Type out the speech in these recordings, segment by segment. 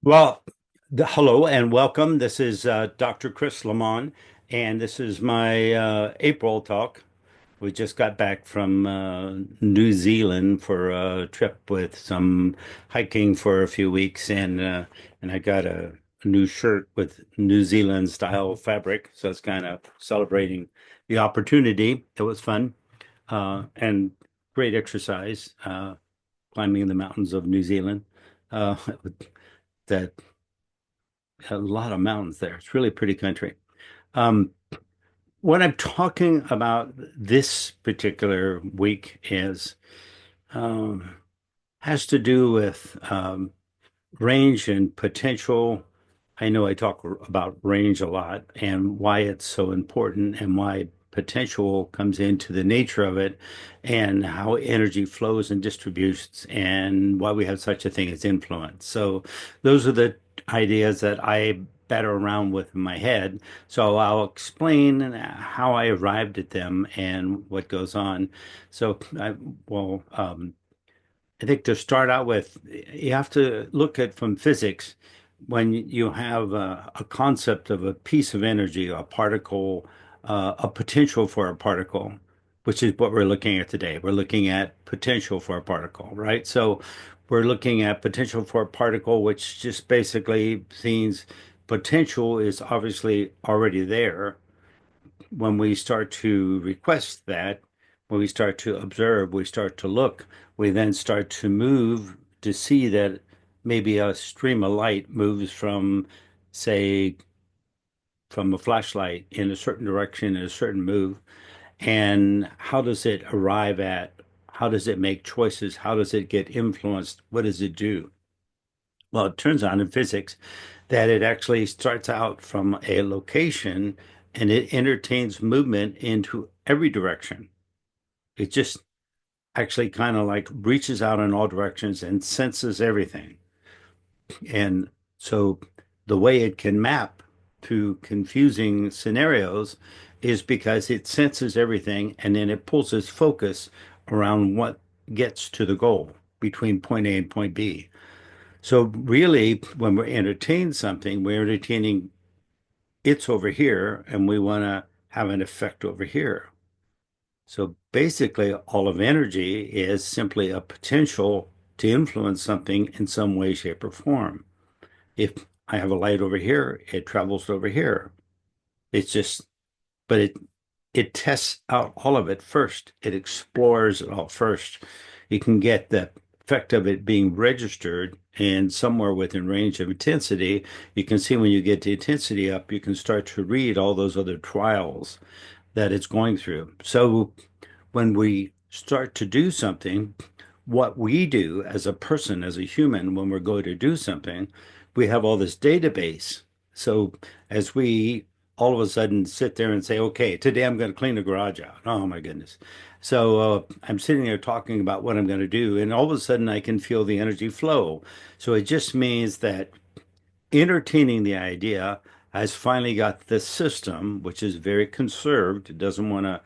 Well, hello and welcome. This is Dr. Lemmon, and this is my April talk. We just got back from New Zealand for a trip with some hiking for a few weeks, and I got a new shirt with New Zealand style fabric, so it's kind of celebrating the opportunity. It was fun and great exercise climbing the mountains of New Zealand. Uh, that a lot of mountains there. It's really pretty country. Um, what I'm talking about this particular week is um, has to do with range and potential. I know I talk about range a lot and why it's so important and why potential comes into the nature of it and how energy flows and distributes and why we have such a thing as influence. So those are the ideas that I batter around with in my head. So I'll explain how I arrived at them and what goes on. So well, I think to start out with, you have to look at from physics when you have a concept of a piece of energy, a particle, a potential for a particle, which is what we're looking at today. We're looking at potential for a particle, right? So we're looking at potential for a particle, which just basically means potential is obviously already there when we start to request that, when we start to observe, we start to look, we then start to move to see that maybe a stream of light moves from, say, from a flashlight in a certain direction in a certain move. And how does it arrive at, how does it make choices? How does it get influenced? What does it do? Well, it turns out in physics that it actually starts out from a location and it entertains movement into every direction. It just actually kind of like reaches out in all directions and senses everything. And so the way it can map to confusing scenarios is because it senses everything and then it pulls its focus around what gets to the goal between point A and point B. So really, when we're entertaining something, we're entertaining it's over here and we want to have an effect over here. So basically, all of energy is simply a potential to influence something in some way, shape, or form. If I have a light over here, it travels over here. It's just, but it tests out all of it first. It explores it all first. You can get the effect of it being registered and somewhere within range of intensity. You can see when you get the intensity up, you can start to read all those other trials that it's going through. So when we start to do something, what we do as a person, as a human, when we're going to do something, we have all this database. So as we all of a sudden sit there and say, okay, today I'm going to clean the garage out. Oh my goodness. So I'm sitting there talking about what I'm going to do, and all of a sudden I can feel the energy flow. So it just means that entertaining the idea has finally got the system, which is very conserved. It doesn't want to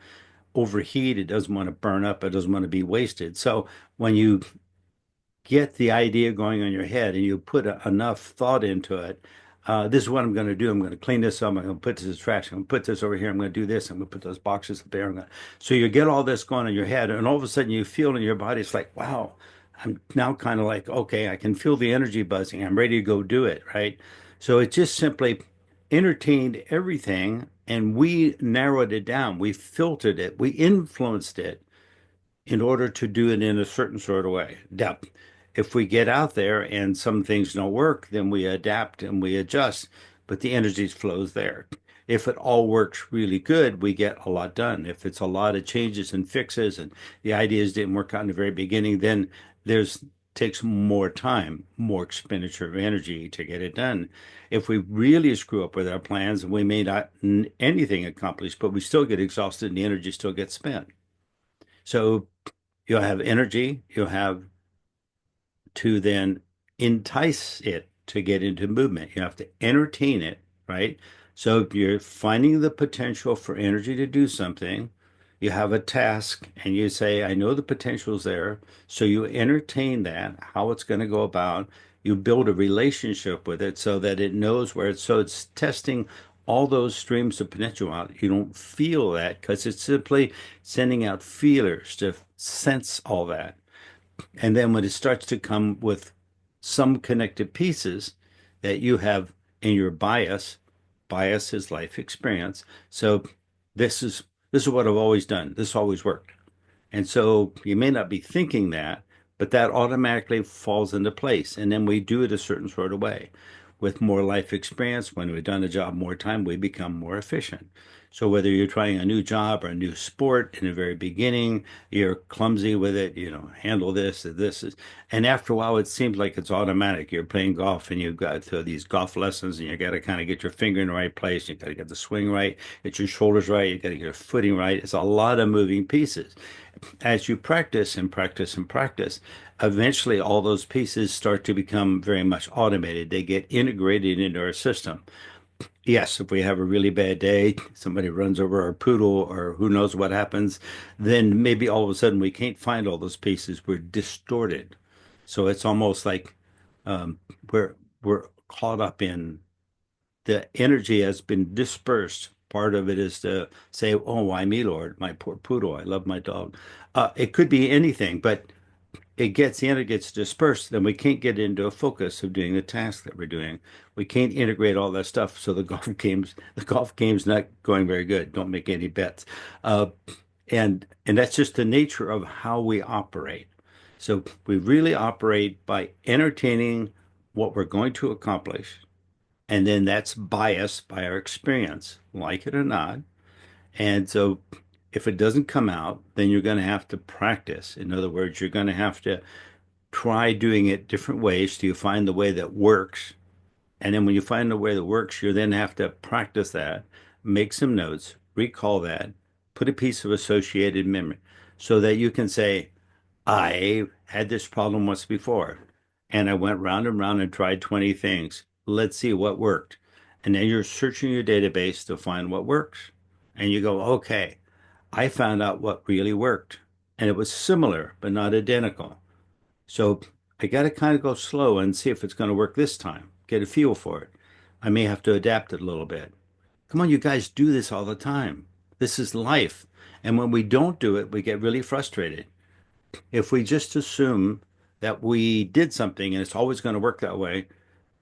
overheat. It doesn't want to burn up. It doesn't want to be wasted. So when you get the idea going on your head and you put enough thought into it, this is what I'm going to do. I'm going to clean this up. I'm going to put this in trash. I'm going to put this over here. I'm going to do this. I'm going to put those boxes up there. So you get all this going in your head, and all of a sudden you feel in your body, it's like, wow, I'm now kind of like, okay, I can feel the energy buzzing. I'm ready to go do it, right? So it just simply entertained everything, and we narrowed it down. We filtered it. We influenced it in order to do it in a certain sort of way. Now, if we get out there and some things don't work, then we adapt and we adjust, but the energy flows there. If it all works really good, we get a lot done. If it's a lot of changes and fixes and the ideas didn't work out in the very beginning, then there's takes more time, more expenditure of energy to get it done. If we really screw up with our plans, we may not anything accomplished, but we still get exhausted and the energy still gets spent. So you'll have energy, you'll have to then entice it to get into movement. You have to entertain it, right? So if you're finding the potential for energy to do something, you have a task and you say, I know the potential is there. So you entertain that, how it's going to go about. You build a relationship with it so that it knows where it's, so it's testing all those streams of potential out. You don't feel that because it's simply sending out feelers to sense all that. And then when it starts to come with some connected pieces that you have in your bias, bias is life experience. So this is this is what I've always done. This always worked. And so you may not be thinking that, but that automatically falls into place. And then we do it a certain sort of way. With more life experience, when we've done a job more time, we become more efficient. So whether you're trying a new job or a new sport in the very beginning, you're clumsy with it, handle this is, and after a while, it seems like it's automatic. You're playing golf and you've got these golf lessons and you got to kind of get your finger in the right place. You got to get the swing right, get your shoulders right. You got to get your footing right. It's a lot of moving pieces. As you practice and practice and practice, eventually all those pieces start to become very much automated. They get integrated into our system. Yes, if we have a really bad day, somebody runs over our poodle or who knows what happens, then maybe all of a sudden we can't find all those pieces. We're distorted. So it's almost like um, we're we're caught up in the energy has been dispersed. Part of it is to say, "Oh, why me, Lord? My poor poodle. I love my dog." It could be anything, but it gets dispersed, then we can't get into a focus of doing the task that we're doing. We can't integrate all that stuff. So the golf game's not going very good. Don't make any bets. Uh, and that's just the nature of how we operate. So we really operate by entertaining what we're going to accomplish, and then that's biased by our experience, like it or not. And so if it doesn't come out, then you're going to have to practice. In other words, you're going to have to try doing it different ways till you find the way that works. And then when you find the way that works, you then have to practice that, make some notes, recall that, put a piece of associated memory so that you can say, I had this problem once before, and I went round and round and tried 20 things. Let's see what worked. And then you're searching your database to find what works. And you go, okay, I found out what really worked. And it was similar, but not identical. So I got to kind of go slow and see if it's going to work this time, get a feel for it. I may have to adapt it a little bit. Come on, you guys do this all the time. This is life. And when we don't do it, we get really frustrated. If we just assume that we did something and it's always going to work that way,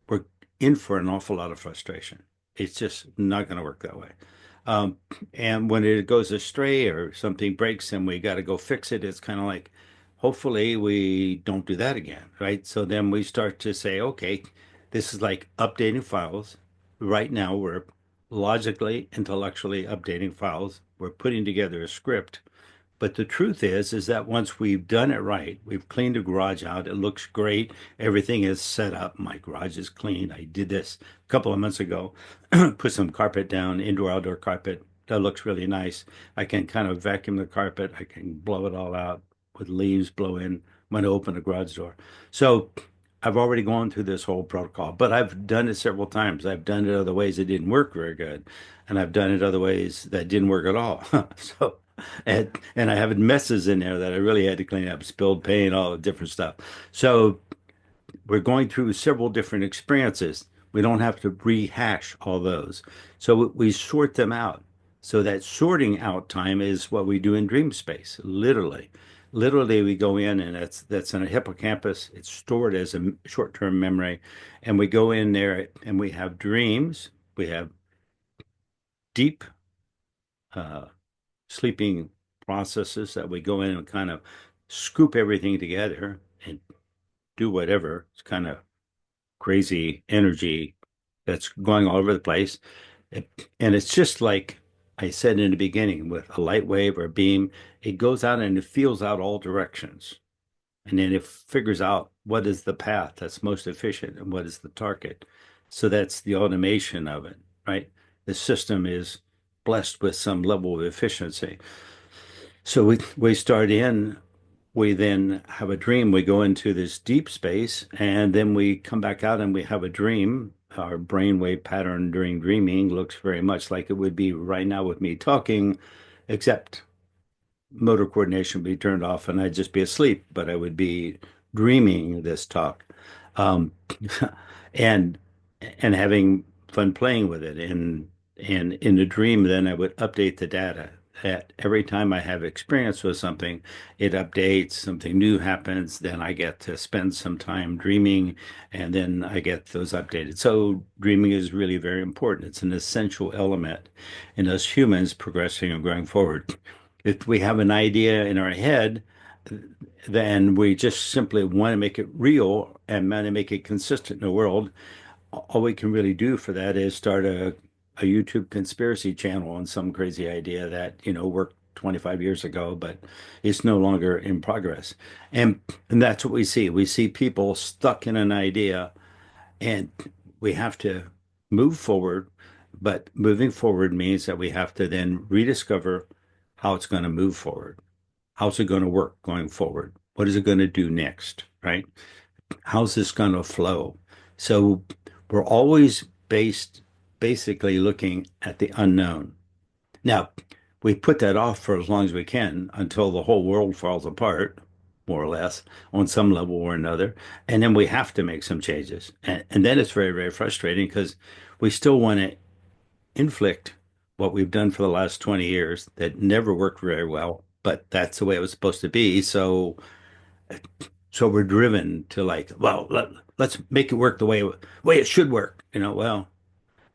we're in for an awful lot of frustration. It's just not going to work that way. Um, and when it goes astray or something breaks and we got to go fix it, it's kind of like, hopefully we don't do that again, right? So then we start to say, okay, this is like updating files. Right now, we're logically, intellectually updating files. We're putting together a script, but the truth is that once we've done it right, we've cleaned the garage out. It looks great. Everything is set up. My garage is clean. I did this a couple of months ago. Put some carpet down, indoor outdoor carpet. That looks really nice. I can kind of vacuum the carpet. I can blow it all out with leaves blow in when I open the garage door. So I've already gone through this whole protocol, but I've done it several times. I've done it other ways that didn't work very good, and I've done it other ways that didn't work at all. So and I have messes in there that I really had to clean up, spilled paint, all the different stuff. So we're going through several different experiences. We don't have to rehash all those. So we sort them out. So that sorting out time is what we do in dream space, literally. Literally, we go in and that's in a hippocampus. It's stored as a short-term memory. And we go in there and we have dreams. We have deep uh, sleeping processes that we go in and kind of scoop everything together and do whatever. It's kind of crazy energy that's going all over the place. And it's just like I said in the beginning with a light wave or a beam, it goes out and it feels out all directions. And then it figures out what is the path that's most efficient and what is the target. So that's the automation of it, right? The system is blessed with some level of efficiency. So we start in, we then have a dream. We go into this deep space, and then we come back out and we have a dream. Our brainwave pattern during dreaming looks very much like it would be right now with me talking, except motor coordination would be turned off and I'd just be asleep, but I would be dreaming this talk. um, and and having fun playing with it. And in the dream, then I would update the data. That every time I have experience with something, it updates, something new happens, then I get to spend some time dreaming, and then I get those updated. So dreaming is really very important. It's an essential element in us humans progressing and going forward. If we have an idea in our head, then we just simply want to make it real and want to make it consistent in the world. All we can really do for that is start a YouTube conspiracy channel on some crazy idea that, worked 25 years ago, but it's no longer in progress. And that's what we see. We see people stuck in an idea, and we have to move forward. But moving forward means that we have to then rediscover how it's going to move forward. How's it going to work going forward? What is it going to do next, right? How's this going to flow? So we're always basically looking at the unknown. Now, we put that off for as long as we can until the whole world falls apart, more or less, on some level or another. And then we have to make some changes. And then it's very, very frustrating because we still want to inflict what we've done for the last 20 years that never worked very well, but that's the way it was supposed to be. So we're driven to like, well, let's make it work the way it should work.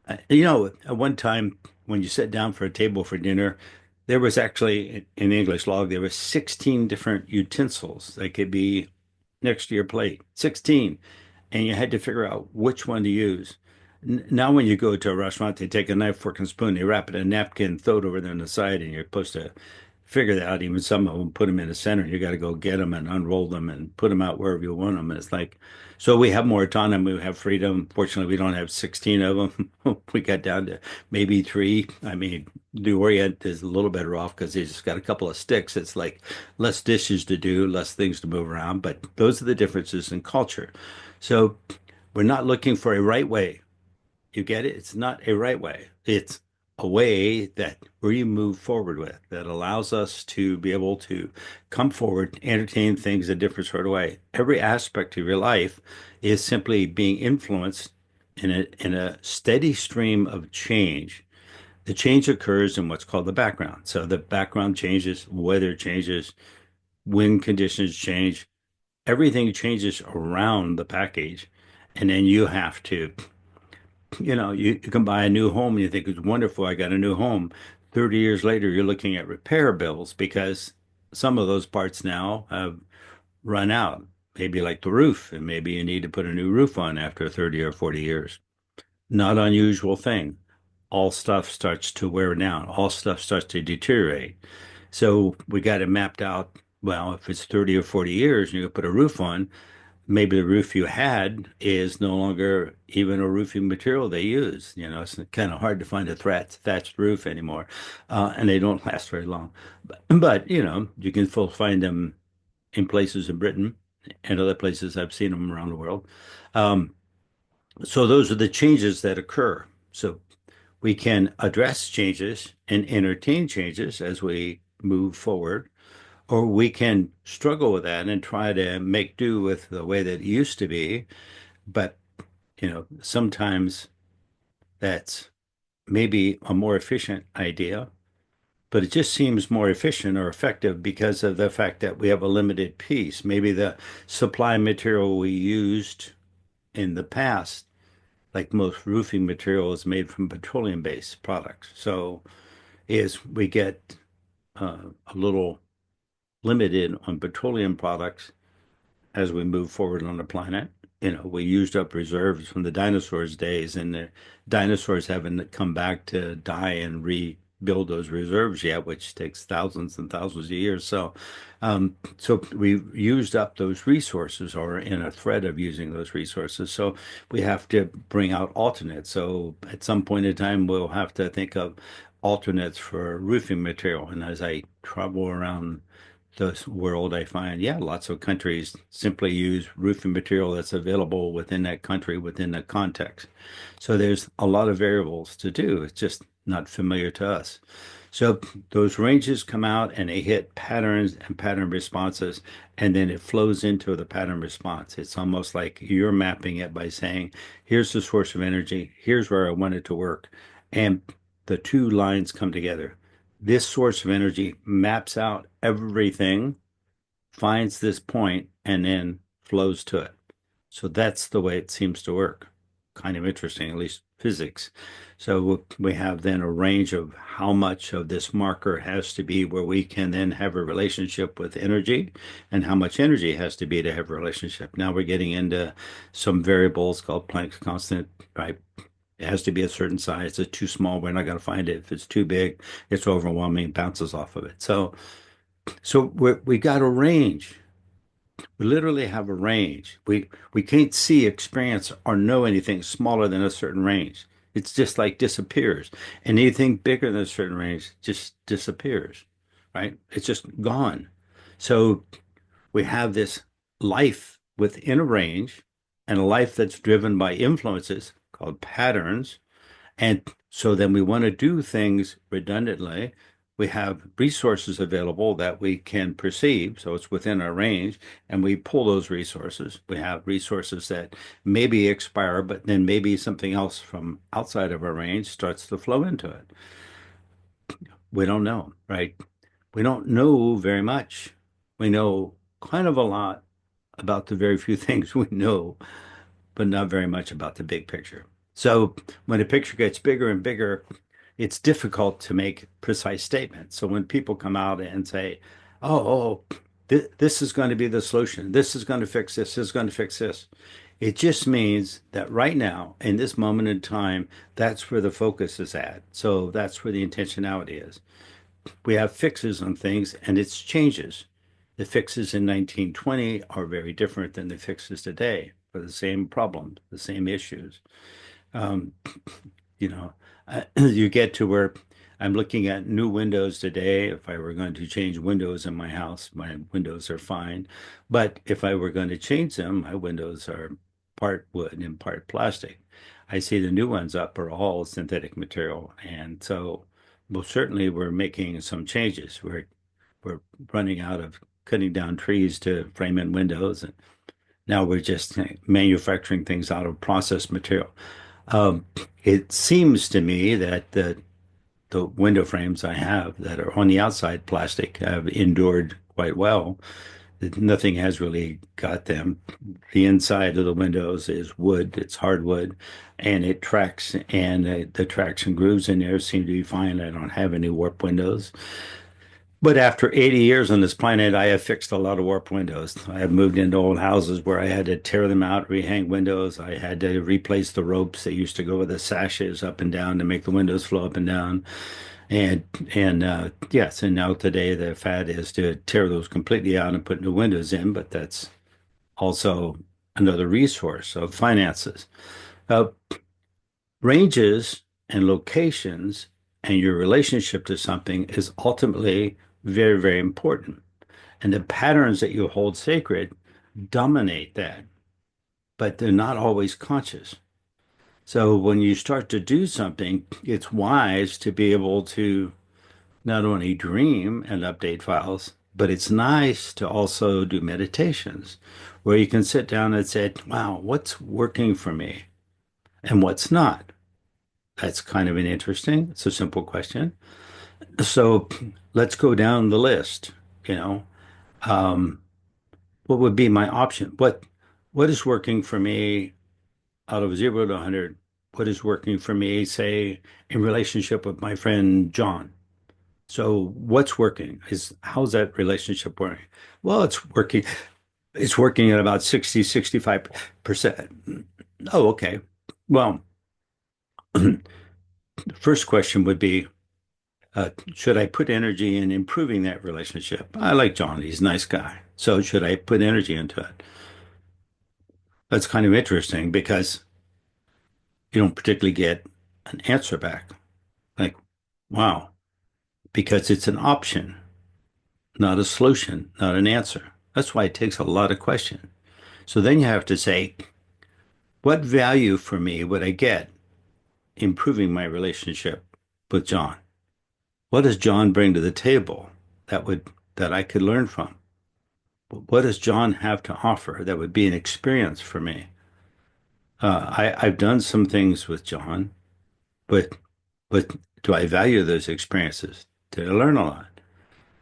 At one time when you sat down for a table for dinner, there was actually in English log, there were 16 different utensils that could be next to your plate. 16. And you had to figure out which one to use. Now, when you go to a restaurant, they take a knife, fork, and spoon, they wrap it in a napkin, throw it over there on the side, and you're supposed to figure that out. Even some of them put them in the center. You got to go get them and unroll them and put them out wherever you want them. And it's like, so we have more autonomy, we have freedom. Fortunately, we don't have 16 of them. We got down to maybe three. I mean, the Orient is a little better off because they just got a couple of sticks. It's like less dishes to do, less things to move around. But those are the differences in culture. So we're not looking for a right way. You get it? It's not a right way. It's a way that we move forward with that allows us to be able to come forward, entertain things a different sort of way. Every aspect of your life is simply being influenced in a steady stream of change. The change occurs in what's called the background. So the background changes, weather changes, wind conditions change, everything changes around the package. And then you have to you can buy a new home and you think it's wonderful. I got a new home. 30 years later, you're looking at repair bills because some of those parts now have run out. Maybe like the roof, and maybe you need to put a new roof on after 30 or 40 years. Not unusual thing. All stuff starts to wear down. All stuff starts to deteriorate. So we got it mapped out. Well, if it's 30 or 40 years and you put a roof on, maybe the roof you had is no longer even a roofing material they use. It's kind of hard to find a thatched roof anymore, and they don't last very long. But you can still find them in places in Britain and other places. I've seen them around the world. Um, so those are the changes that occur. So we can address changes and entertain changes as we move forward, or we can struggle with that and try to make do with the way that it used to be. But, sometimes that's maybe a more efficient idea, but it just seems more efficient or effective because of the fact that we have a limited piece. Maybe the supply material we used in the past, like most roofing material, is made from petroleum-based products. So is we get a little limited on petroleum products as we move forward on the planet. We used up reserves from the dinosaurs' days, and the dinosaurs haven't come back to die and rebuild those reserves yet, which takes thousands and thousands of years. So we've used up those resources, or in a threat of using those resources. So we have to bring out alternates. So at some point in time, we'll have to think of alternates for roofing material. And as I travel around the world, I find, yeah, lots of countries simply use roofing material that's available within that country, within the context. So there's a lot of variables to do. It's just not familiar to us. So those ranges come out and they hit patterns and pattern responses, and then it flows into the pattern response. It's almost like you're mapping it by saying, here's the source of energy, here's where I want it to work. And the two lines come together. This source of energy maps out everything, finds this point, and then flows to it. So that's the way it seems to work. Kind of interesting, at least physics. So we have then a range of how much of this marker has to be where we can then have a relationship with energy and how much energy has to be to have a relationship. Now we're getting into some variables called Planck's constant, right? It has to be a certain size. It's too small, we're not going to find it. If it's too big, it's overwhelming, bounces off of it. So we got a range. We literally have a range. We can't see, experience, or know anything smaller than a certain range. It's just like disappears. And anything bigger than a certain range just disappears, right? It's just gone. So we have this life within a range and a life that's driven by influences called patterns, and so then we want to do things redundantly. We have resources available that we can perceive, so it's within our range, and we pull those resources. We have resources that maybe expire, but then maybe something else from outside of our range starts to flow into it. We don't know, right? We don't know very much. We know kind of a lot about the very few things we know, but not very much about the big picture. So when a picture gets bigger and bigger, it's difficult to make precise statements. So when people come out and say, this is going to be the solution, this is going to fix this, this is going to fix this, it just means that right now, in this moment in time, that's where the focus is at. So that's where the intentionality is. We have fixes on things and it's changes. The fixes in 1920 are very different than the fixes today for the same problems, the same issues. Um, you know, you get to where I'm looking at new windows today. If I were going to change windows in my house, my windows are fine. But if I were going to change them, my windows are part wood and part plastic. I see the new ones up are all synthetic material. And so, most certainly, we're making some changes. We're running out of cutting down trees to frame in windows. And now we're just manufacturing things out of processed material. Um, it seems to me that the window frames I have that are on the outside plastic have endured quite well. Nothing has really got them. The inside of the windows is wood, it's hardwood, and it tracks, and the tracks and grooves in there seem to be fine. I don't have any warped windows. But after 80 years on this planet, I have fixed a lot of warped windows. I have moved into old houses where I had to tear them out, rehang windows. I had to replace the ropes that used to go with the sashes up and down to make the windows flow up and down. And yes, and now today the fad is to tear those completely out and put new windows in, but that's also another resource of finances. Uh, Ranges and locations and your relationship to something is ultimately very, very important. And the patterns that you hold sacred dominate that, but they're not always conscious. So when you start to do something, it's wise to be able to not only dream and update files, but it's nice to also do meditations where you can sit down and say, wow, what's working for me and what's not? That's kind of an interesting, it's a simple question. So let's go down the list, you know. Um, what would be my option? What is working for me out of 0 to 100? What is working for me, say, in relationship with my friend John? So what's working? Is how's that relationship working? Well, it's working. It's working at about 60, 65%. Oh, okay. Well, the first question would be, should I put energy in improving that relationship? I like John. He's a nice guy. So should I put energy into it? That's kind of interesting because you don't particularly get an answer back. Like, wow, because it's an option, not a solution, not an answer. That's why it takes a lot of question. So then you have to say, what value for me would I get improving my relationship with John? What does John bring to the table that I could learn from? What does John have to offer that would be an experience for me? I've done some things with John, but but do I value those experiences? Did I learn a lot?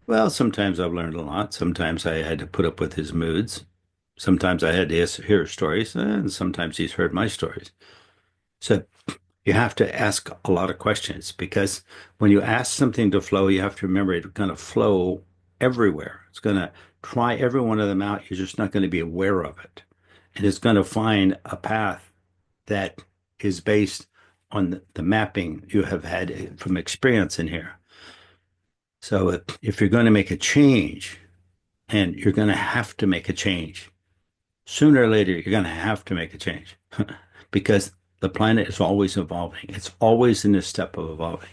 Well, sometimes I've learned a lot. Sometimes I had to put up with his moods. Sometimes I had to hear stories, and sometimes he's heard my stories. So you have to ask a lot of questions because when you ask something to flow, you have to remember it's going to flow everywhere. It's going to try every one of them out. You're just not going to be aware of it. And it's going to find a path that is based on the mapping you have had from experience in here. So if you're going to make a change, and you're going to have to make a change, sooner or later, you're going to have to make a change because the planet is always evolving. It's always in this step of evolving.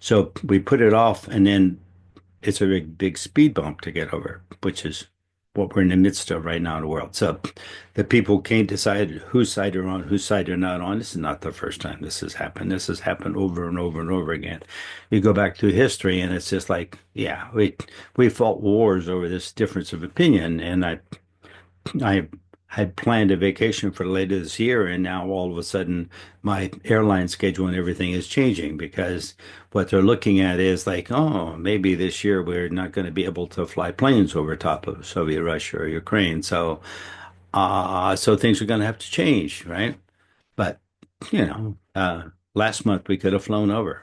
So we put it off, and then it's a big speed bump to get over, which is what we're in the midst of right now in the world. So the people can't decide whose side they're on, whose side they're not on. This is not the first time this has happened. This has happened over and over and over again. You go back through history, and it's just like, yeah, we fought wars over this difference of opinion, and I had planned a vacation for later this year, and now all of a sudden my airline schedule and everything is changing because what they're looking at is like, oh, maybe this year we're not going to be able to fly planes over top of Soviet Russia or Ukraine. So things are going to have to change, right? But last month we could have flown over,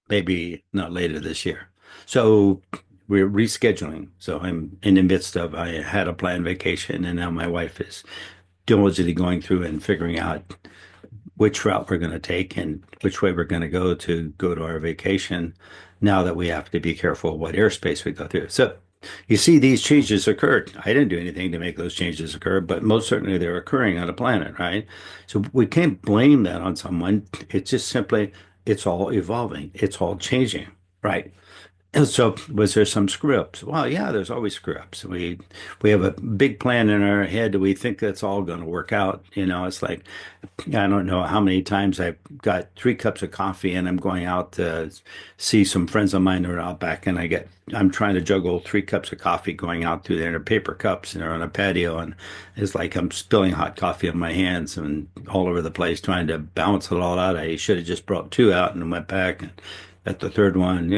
maybe not later this year. So we're rescheduling. So I'm in the midst of, I had a planned vacation, and now my wife is diligently going through and figuring out which route we're going to take and which way we're going to go to our vacation now that we have to be careful what airspace we go through. So you see, these changes occurred. I didn't do anything to make those changes occur, but most certainly they're occurring on the planet, right? So we can't blame that on someone. It's just simply, it's all evolving. It's all changing, right? And so was there some screw ups? Well, yeah, there's always screw ups. We have a big plan in our head. We think that's all going to work out. It's like I don't know how many times I've got 3 cups of coffee and I'm going out to see some friends of mine that are out back, and I'm trying to juggle 3 cups of coffee going out through there in paper cups, and they're on a patio, and it's like I'm spilling hot coffee on my hands and all over the place trying to balance it all out. I should have just brought 2 out and went back and at the third one.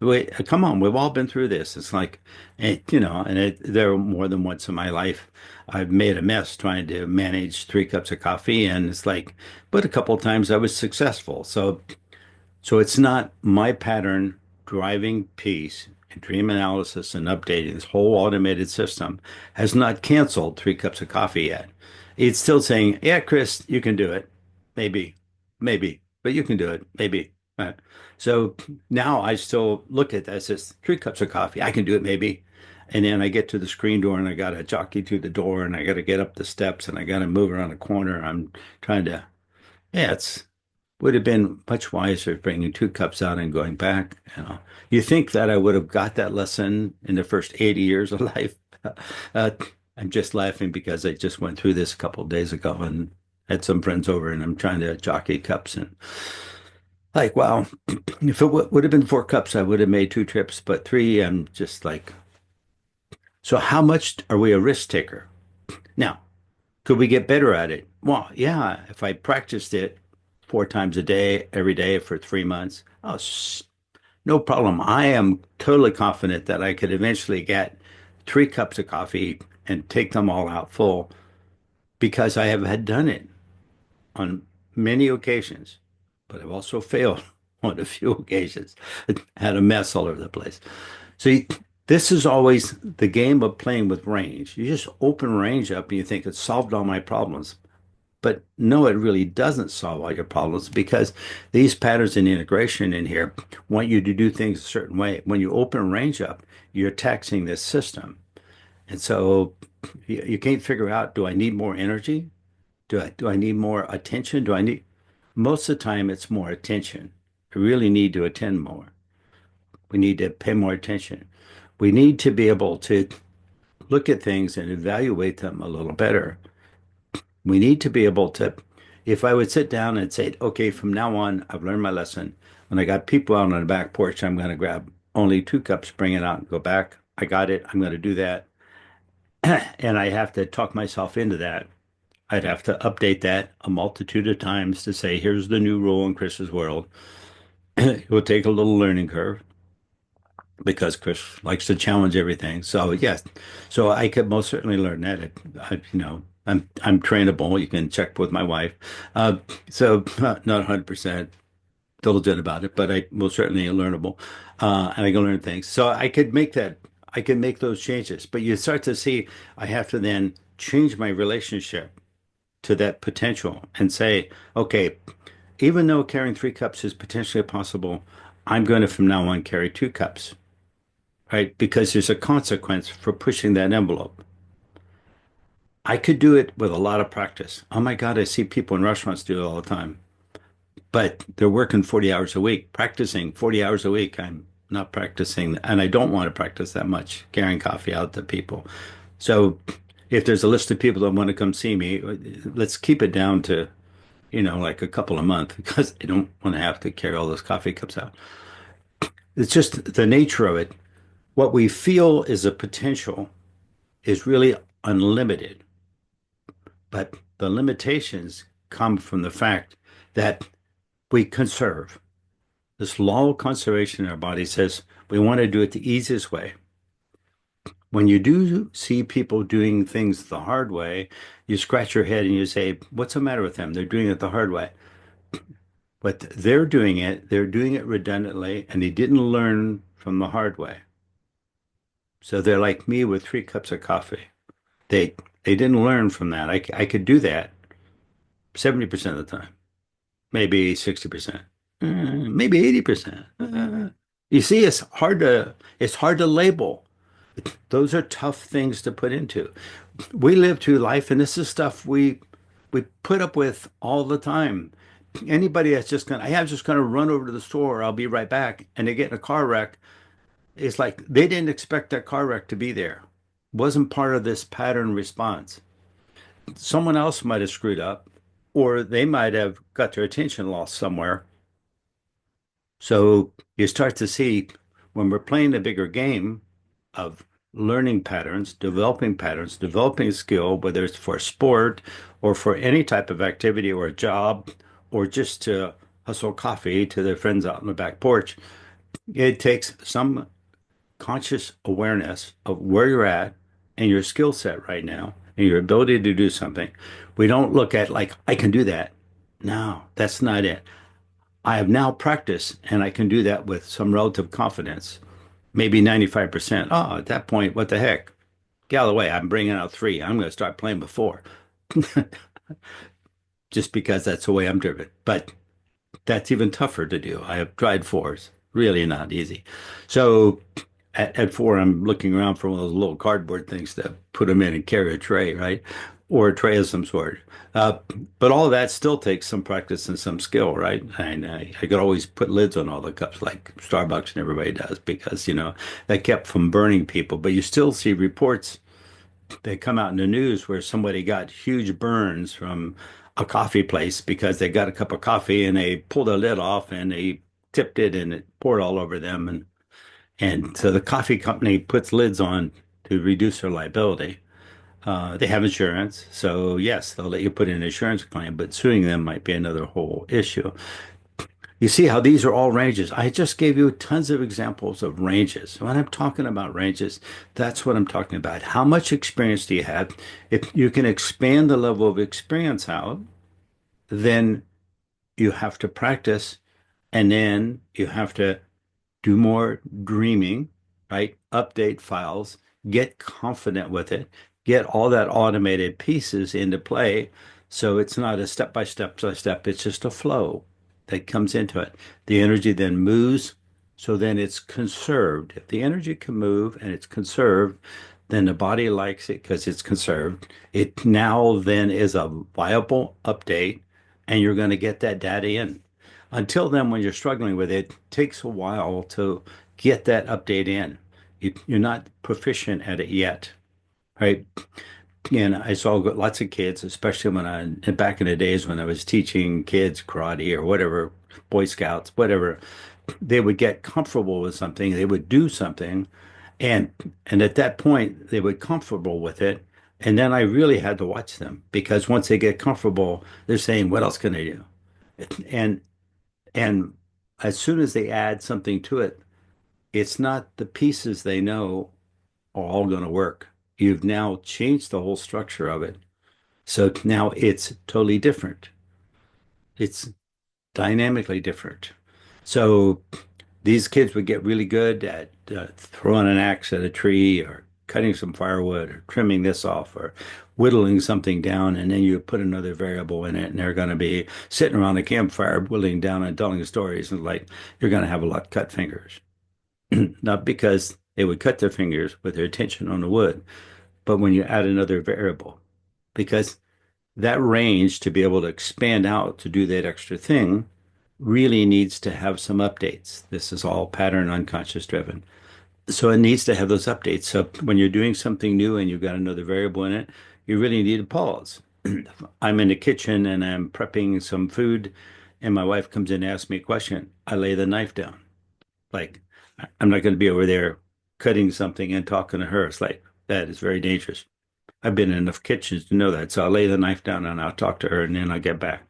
Wait, come on, we've all been through this. It's like, there more than once in my life, I've made a mess trying to manage 3 cups of coffee, and it's like, but a couple of times I was successful. So it's not my pattern driving peace and dream analysis and updating this whole automated system has not canceled 3 cups of coffee yet. It's still saying, yeah, Chris, you can do it. Maybe, but you can do it. Maybe. So now I still look at that as 3 cups of coffee. I can do it, maybe. And then I get to the screen door and I got to jockey through the door and I got to get up the steps and I got to move around a corner. I'm trying to, yeah, it's would have been much wiser bringing 2 cups out and going back. You think that I would have got that lesson in the first 80 years of life? Uh, I'm just laughing because I just went through this a couple of days ago and had some friends over, and I'm trying to jockey cups, and like, wow, if it would have been 4 cups, I would have made 2 trips, but three, I'm just like, so how much are we a risk taker? Now, could we get better at it? Well, yeah, if I practiced it 4 times a day, every day for 3 months, no problem. I am totally confident that I could eventually get 3 cups of coffee and take them all out full because I have had done it on many occasions, but I've also failed on a few occasions, had a mess all over the place. So this is always the game of playing with range. You just open range up and you think it's solved all my problems. But no, it really doesn't solve all your problems because these patterns and integration in here want you to do things a certain way. When you open range up, you're taxing this system. And so you can't figure out, do I need more energy? Do I need more attention? Most of the time it's more attention. We really need to attend more. We need to pay more attention. We need to be able to look at things and evaluate them a little better. We need to be able to, if I would sit down and say, okay, from now on, I've learned my lesson. When I got people out on the back porch, I'm going to grab only 2 cups, bring it out and go back. I got it. I'm going to do that. And I have to talk myself into that. I'd have to update that a multitude of times to say, here's the new rule in Chris's world. It will take a little learning curve because Chris likes to challenge everything. So yes, so I could most certainly learn that. I'm trainable. You can check with my wife. Uh, so not 100% diligent about it, but I most certainly learnable, and I can learn things. So I could make that. I can make those changes. But you start to see I have to then change my relationship to that potential and say, okay, even though carrying 3 cups is potentially possible, I'm going to from now on carry 2 cups, right? Because there's a consequence for pushing that envelope. I could do it with a lot of practice. Oh my God, I see people in restaurants do it all the time, but they're working 40 hours a week, practicing 40 hours a week. I'm not practicing, and I don't want to practice that much carrying coffee out to people. So if there's a list of people that want to come see me, let's keep it down to, like a couple a month because I don't want to have to carry all those coffee cups out. It's just the nature of it. What we feel is a potential is really unlimited, but the limitations come from the fact that we conserve. This law of conservation in our body says we want to do it the easiest way. When you do see people doing things the hard way, you scratch your head and you say, what's the matter with them? They're doing it the hard way. But they're doing it redundantly, and they didn't learn from the hard way. So they're like me with 3 cups of coffee. They they didn't learn from that. I could do that 70% of the time, maybe 60%, maybe 80%. You see, it's hard to label. Those are tough things to put into. We live through life, and this is stuff we put up with all the time. Anybody that's I have just gonna run over to the store, I'll be right back, and they get in a car wreck. It's like they didn't expect that car wreck to be there. Wasn't part of this pattern response. Someone else might have screwed up, or they might have got their attention lost somewhere. So you start to see when we're playing the bigger game of learning patterns, developing skill, whether it's for sport or for any type of activity or a job or just to hustle coffee to their friends out on the back porch, it takes some conscious awareness of where you're at and your skill set right now and your ability to do something. We don't look at like, I can do that. No, that's not it. I have now practiced and I can do that with some relative confidence, maybe 95%. Oh, at that point, what the heck? Galloway, I'm bringing out three. I'm going to start playing before just because that's the way I'm driven. But that's even tougher to do. I have tried fours, really not easy. So at four, I'm looking around for one of those little cardboard things to put them in and carry a tray, right? Or a tray of some sort. Uh, but all of that still takes some practice and some skill, right? And I could always put lids on all the cups like Starbucks and everybody does because, that kept from burning people. But you still see reports that come out in the news where somebody got huge burns from a coffee place because they got a cup of coffee and they pulled the lid off and they tipped it and it poured all over them. And so the coffee company puts lids on to reduce their liability. They have insurance, so yes, they'll let you put in an insurance claim, but suing them might be another whole issue. You see how these are all ranges. I just gave you tons of examples of ranges. When I'm talking about ranges, that's what I'm talking about. How much experience do you have? If you can expand the level of experience out, then you have to practice, and then you have to do more dreaming, right? Update files, get confident with it, get all that automated pieces into play. So it's not a step by step, it's just a flow that comes into it. The energy then moves, so then it's conserved. If the energy can move and it's conserved, then the body likes it because it's conserved. It now then is a viable update, and you're going to get that data in. Until then, when you're struggling with it, it takes a while to get that update in. You're not proficient at it yet, right? And I saw lots of kids, especially back in the days when I was teaching kids karate or whatever Boy Scouts, whatever, they would get comfortable with something, they would do something, and and at that point they would comfortable with it. And then I really had to watch them because once they get comfortable, they're saying, what else can I do? And and as soon as they add something to it, it's not the pieces they know are all going to work. You've now changed the whole structure of it. So now it's totally different. It's dynamically different. So these kids would get really good at throwing an axe at a tree or cutting some firewood or trimming this off or whittling something down. And then you put another variable in it, and they're going to be sitting around a campfire whittling down and telling stories. And like, you're going to have a lot of cut fingers. Not because they would cut their fingers with their attention on the wood, but when you add another variable, because that range to be able to expand out to do that extra thing really needs to have some updates. This is all pattern unconscious driven. So it needs to have those updates. So when you're doing something new and you've got another variable in it, you really need to pause. I'm in the kitchen and I'm prepping some food, and my wife comes in and asks me a question. I lay the knife down. Like, I'm not going to be over there cutting something and talking to her. It's like, that is very dangerous. I've been in enough kitchens to know that. So I'll lay the knife down and I'll talk to her, and then I'll get back.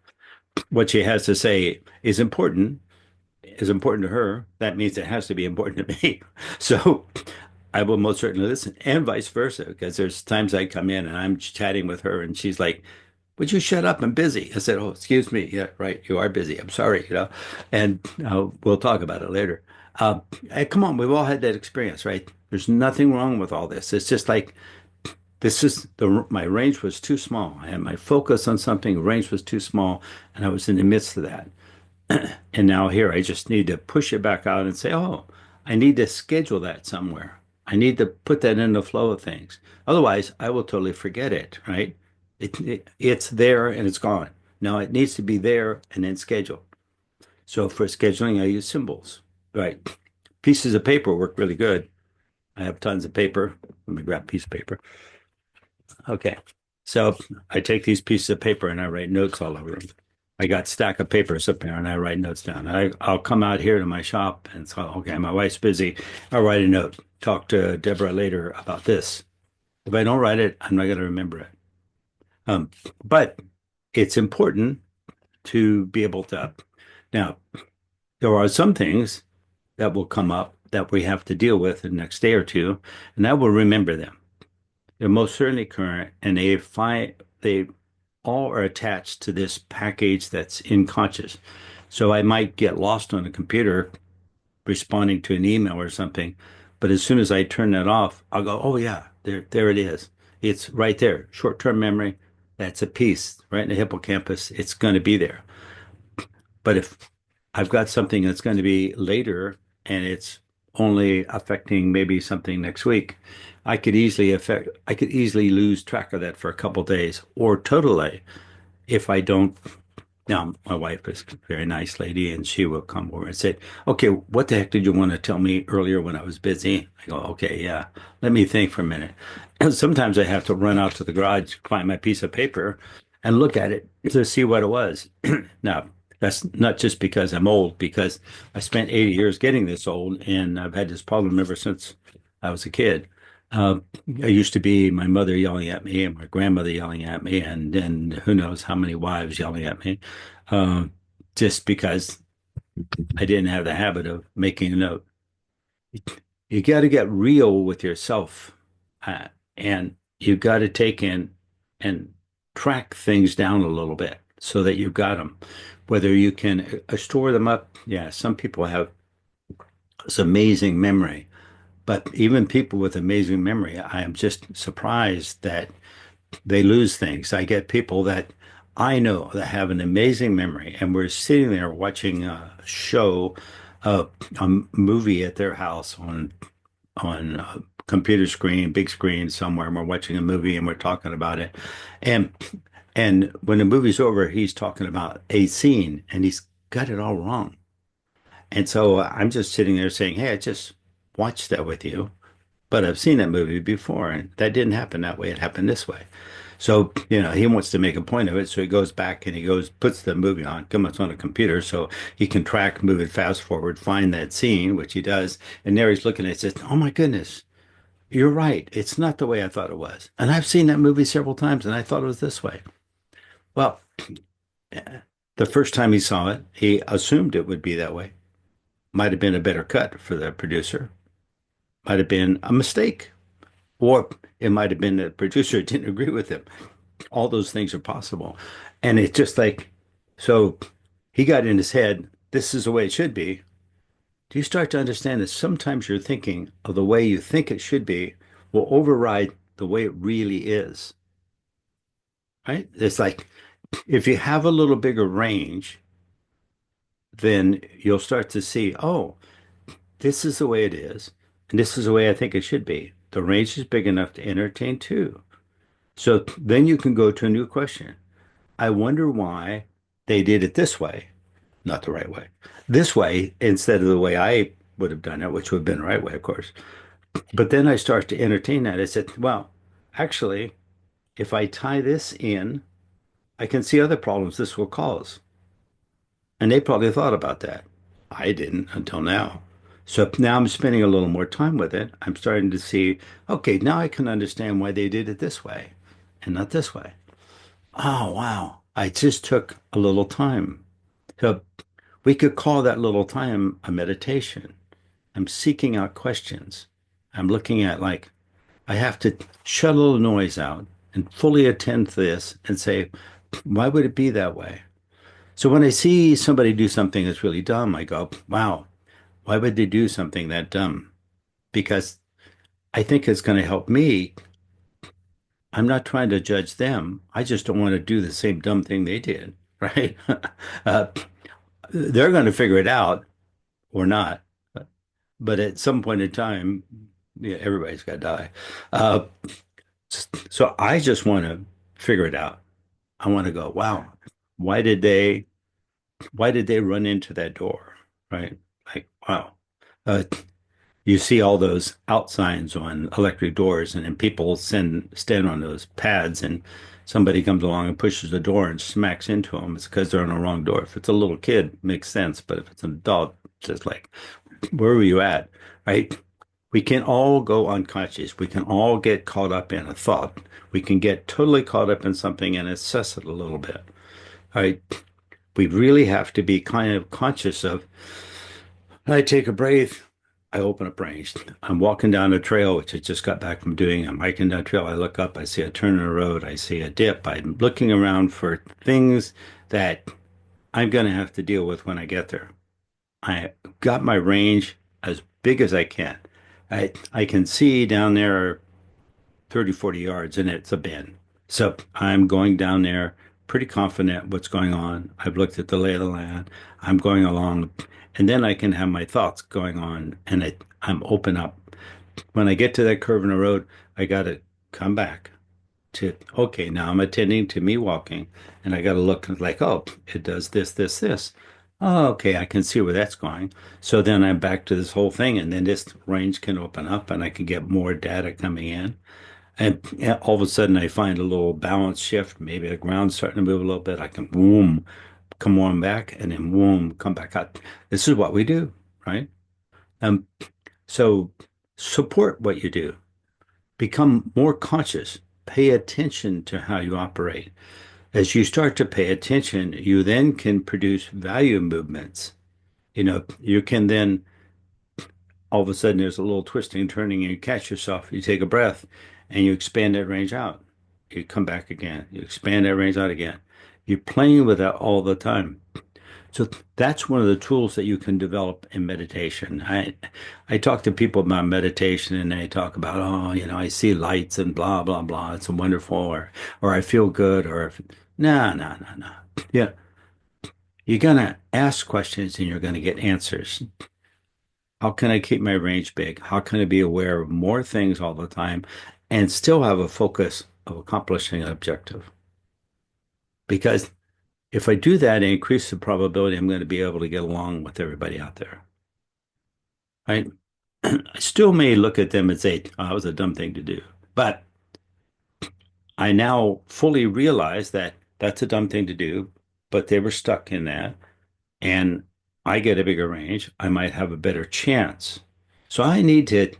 What she has to say is important to her. That means it has to be important to me. So I will most certainly listen, and vice versa, because there's times I come in and I'm chatting with her and she's like, would you shut up? I'm busy. I said, oh, excuse me. Yeah, right. You are busy. I'm sorry, and we'll talk about it later. Hey, come on. We've all had that experience, right? There's nothing wrong with all this. It's just like this is my range was too small. I had my focus on something, range was too small, and I was in the midst of that. And now here, I just need to push it back out and say, oh, I need to schedule that somewhere. I need to put that in the flow of things. Otherwise, I will totally forget it, right? It's there and it's gone. Now it needs to be there and then scheduled. So for scheduling, I use symbols, right? Pieces of paper work really good. I have tons of paper. Let me grab a piece of paper. Okay. So I take these pieces of paper and I write notes all over them. I got a stack of papers up there and I write notes down. I'll come out here to my shop and so, okay, my wife's busy. I'll write a note, talk to Deborah later about this. If I don't write it, I'm not going to remember it. Um, but it's important to be able to. Now, there are some things that will come up that we have to deal with the next day or two, and I will remember them. They're most certainly current, and they all are attached to this package that's unconscious. So I might get lost on a computer responding to an email or something, but as soon as I turn that off, I'll go, oh yeah, there it is. It's right there. Short-term memory, that's a piece right in the hippocampus. It's going to be there. But if I've got something that's going to be later and it's only affecting maybe something next week, I could easily lose track of that for a couple of days or totally if I don't. Now, my wife is a very nice lady and she will come over and say, okay, what the heck did you want to tell me earlier when I was busy? I go, okay, yeah, let me think for a minute. And sometimes I have to run out to the garage, find my piece of paper and look at it to see what it was. Now, that's not just because I'm old, because I spent 80 years getting this old and I've had this problem ever since I was a kid. Uh, I used to be my mother yelling at me and my grandmother yelling at me, and then who knows how many wives yelling at me, uh, just because I didn't have the habit of making a note. You got to get real with yourself, uh, and you got to take in and track things down a little bit so that you've got them. Whether you can store them up, yeah, some people have this amazing memory. But even people with amazing memory, I am just surprised that they lose things. I get people that I know that have an amazing memory, and we're sitting there watching a show, a movie at their house on a computer screen, big screen somewhere, and we're watching a movie and we're talking about it. And and when the movie's over, he's talking about a scene and he's got it all wrong. And so I'm just sitting there saying, hey, I just watched that with you. But I've seen that movie before, and that didn't happen that way. It happened this way. So, he wants to make a point of it. So he goes back and he goes, puts the movie on, comes on a computer so he can track, move it fast forward, find that scene, which he does. And there he's looking at it and says, oh my goodness, you're right. It's not the way I thought it was. And I've seen that movie several times and I thought it was this way. Well, the first time he saw it, he assumed it would be that way. Might have been a better cut for the producer, might have been a mistake, or it might have been the producer didn't agree with him. All those things are possible. And it's just like, so he got in his head, this is the way it should be. Do you start to understand that sometimes your thinking of the way you think it should be will override the way it really is, right? It's like if you have a little bigger range, then you'll start to see, oh, this is the way it is, and this is the way I think it should be. The range is big enough to entertain two. So then you can go to a new question. I wonder why they did it this way, not the right way, this way instead of the way I would have done it, which would have been the right way, of course. But then I start to entertain that. I said, well, actually, if I tie this in, I can see other problems this will cause. And they probably thought about that. I didn't until now. So now I'm spending a little more time with it. I'm starting to see, okay, now I can understand why they did it this way and not this way. Oh, wow. I just took a little time. So we could call that little time a meditation. I'm seeking out questions. I'm looking at like, I have to shut a little noise out and fully attend to this and say, why would it be that way? So when I see somebody do something that's really dumb, I go, wow, why would they do something that dumb? Because I think it's going to help me. I'm not trying to judge them. I just don't want to do the same dumb thing they did, right? uh, they're going to figure it out or not. But at some point in time, yeah, everybody's got to die. Uh, so I just want to figure it out. I want to go, wow, why did they why did they run into that door? Right? Like, wow. Uh, you see all those out signs on electric doors, and then people stand on those pads, and somebody comes along and pushes the door and smacks into them. It's because they're on the wrong door. If it's a little kid, it makes sense, but if it's an adult, it's just like, where were you at? Right? We can all go unconscious. We can all get caught up in a thought. We can get totally caught up in something and assess it a little bit. All right. We really have to be kind of conscious of, I take a breath, I open up range. I'm walking down a trail, which I just got back from doing. I'm hiking down a trail. I look up, I see a turn in the road, I see a dip. I'm looking around for things that I'm going to have to deal with when I get there. I got my range as big as I can. I can see down there 30, 40 yards and it's a bend. So I'm going down there pretty confident what's going on. I've looked at the lay of the land. I'm going along and then I can have my thoughts going on and I'm open up. When I get to that curve in the road, I got to come back to, okay, now I'm attending to me walking and I got to look like, oh, it does this, this, this. Oh, okay, I can see where that's going. So then I'm back to this whole thing and then this range can open up and I can get more data coming in. And yeah, all of a sudden, I find a little balance shift. Maybe the ground's starting to move a little bit. I can boom, come on back, and then boom, come back out. This is what we do, right? Um, so support what you do. Become more conscious. Pay attention to how you operate. As you start to pay attention, you then can produce value movements. You can then all of a sudden there's a little twisting and turning and you catch yourself, you take a breath and you expand that range out. You come back again, you expand that range out again. You're playing with that all the time. So that's one of the tools that you can develop in meditation. I talk to people about meditation and they talk about, oh, I see lights and blah, blah, blah. It's wonderful or I feel good no, no, no, no. Yeah. You're gonna ask questions and you're gonna get answers. How can I keep my range big? How can I be aware of more things all the time and still have a focus of accomplishing an objective? Because if I do that, I increase the probability I'm going to be able to get along with everybody out there. Right? I still may look at them and say, oh, that was a dumb thing to do. But I now fully realize that that's a dumb thing to do, but they were stuck in that. And I get a bigger range, I might have a better chance. So I need to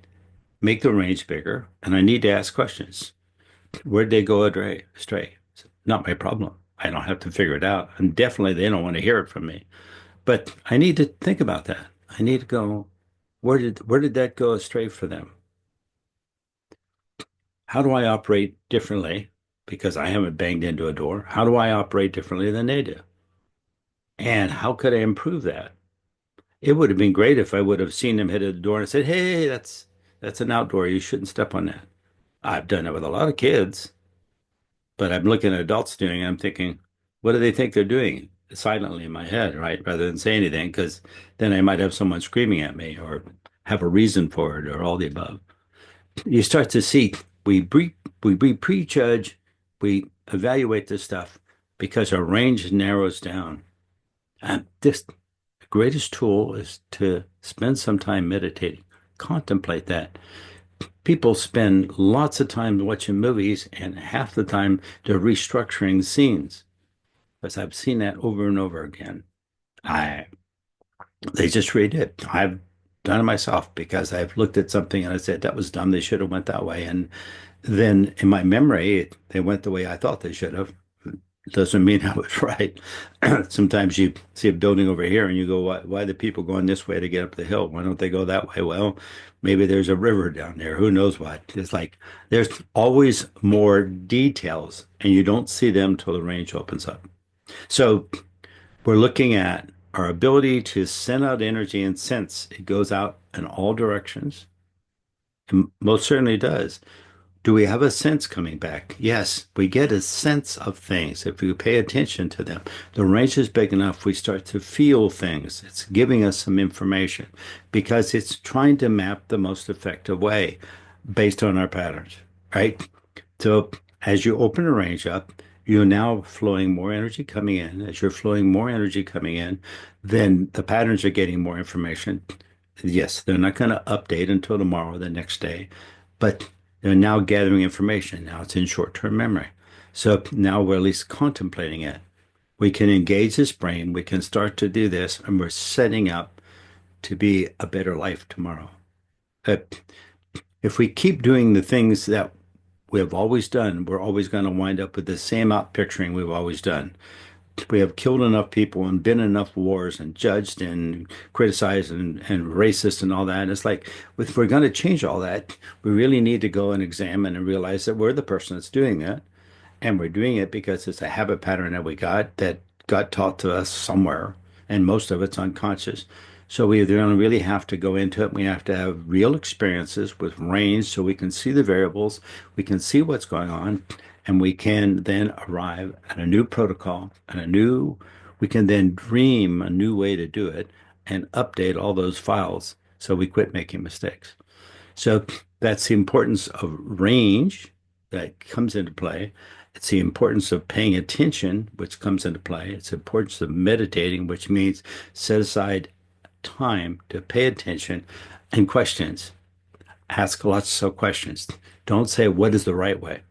make the range bigger and I need to ask questions. Where'd they go astray? It's not my problem. I don't have to figure it out. And definitely they don't want to hear it from me. But I need to think about that. I need to go, where did that go astray for them? How do I operate differently? Because I haven't banged into a door. How do I operate differently than they do? And how could I improve that? It would have been great if I would have seen them hit at the door and said, "Hey, that's an outdoor. You shouldn't step on that." I've done it with a lot of kids, but I'm looking at adults doing it. I'm thinking, what do they think they're doing? Silently in my head, right? Rather than say anything, because then I might have someone screaming at me or have a reason for it or all the above. You start to see we prejudge, we evaluate this stuff because our range narrows down. And this the greatest tool is to spend some time meditating, contemplate that. People spend lots of time watching movies, and half the time they're restructuring scenes. Because I've seen that over and over again. I They just read it. I've done it myself because I've looked at something and I said that was dumb. They should have went that way. And then in my memory, they went the way I thought they should have. Doesn't mean I was right. Sometimes you see a building over here and you go, why are the people going this way to get up the hill? Why don't they go that way? Well, maybe there's a river down there. Who knows what? It's like there's always more details and you don't see them till the range opens up. So we're looking at our ability to send out energy and sense. It goes out in all directions, and most certainly does. Do we have a sense coming back? Yes, we get a sense of things if we pay attention to them. The range is big enough, we start to feel things. It's giving us some information because it's trying to map the most effective way based on our patterns, right? So as you open the range up, you're now flowing more energy coming in. As you're flowing more energy coming in, then the patterns are getting more information. Yes, they're not going to update until tomorrow or the next day, but they're now gathering information. Now it's in short-term memory. So now we're at least contemplating it. We can engage this brain. We can start to do this, and we're setting up to be a better life tomorrow. But if we keep doing the things that we have always done, we're always going to wind up with the same out picturing we've always done. We have killed enough people and been in enough wars and judged and criticized and racist and all that. And it's like, if we're going to change all that, we really need to go and examine and realize that we're the person that's doing that. And we're doing it because it's a habit pattern that we got taught to us somewhere, and most of it's unconscious. So we don't really have to go into it. We have to have real experiences with range so we can see the variables, we can see what's going on, and we can then arrive at a new protocol and we can then dream a new way to do it and update all those files so we quit making mistakes. So that's the importance of range that comes into play. It's the importance of paying attention, which comes into play. It's the importance of meditating, which means set aside time to pay attention and questions. Ask lots of questions. Don't say, what is the right way?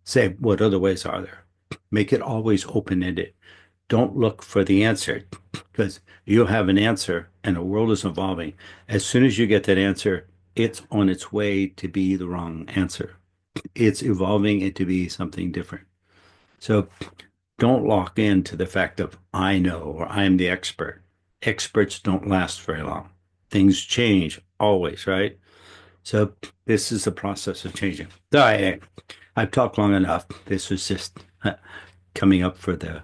Say, what other ways are there? Make it always open-ended. Don't look for the answer because you have an answer and the world is evolving. As soon as you get that answer, it's on its way to be the wrong answer. It's evolving it to be something different. So don't lock into the fact of I know or I'm the expert. Experts don't last very long. Things change always, right? So this is the process of changing. I've talked long enough. This was just coming up for the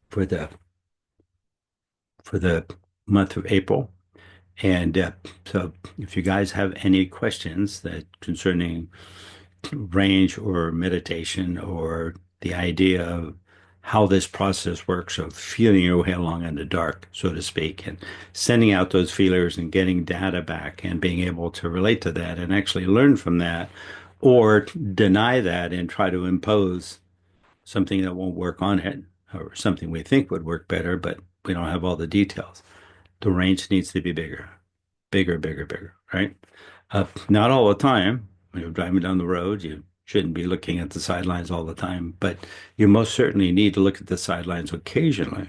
for the month of April. And so if you guys have any questions that concerning range or meditation or the idea of how this process works of feeling your way along in the dark, so to speak, and sending out those feelers and getting data back and being able to relate to that and actually learn from that or deny that and try to impose something that won't work on it or something we think would work better, but we don't have all the details. The range needs to be bigger, bigger, bigger, bigger, right? Not all the time. When you're driving down the road, you shouldn't be looking at the sidelines all the time, but you most certainly need to look at the sidelines occasionally.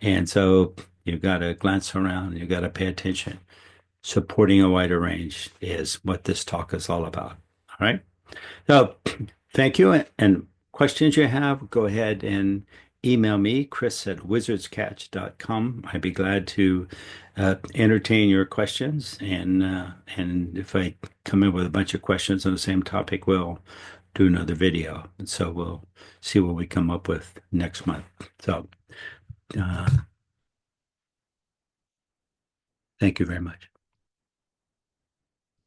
And so you've got to glance around, you've got to pay attention. Supporting a wider range is what this talk is all about. All right. So thank you. And questions you have, go ahead and email me, Chris at wizardscatch.com. I'd be glad to entertain your questions. And if I come in with a bunch of questions on the same topic, we'll do another video. And so we'll see what we come up with next month. So uh, thank you very much.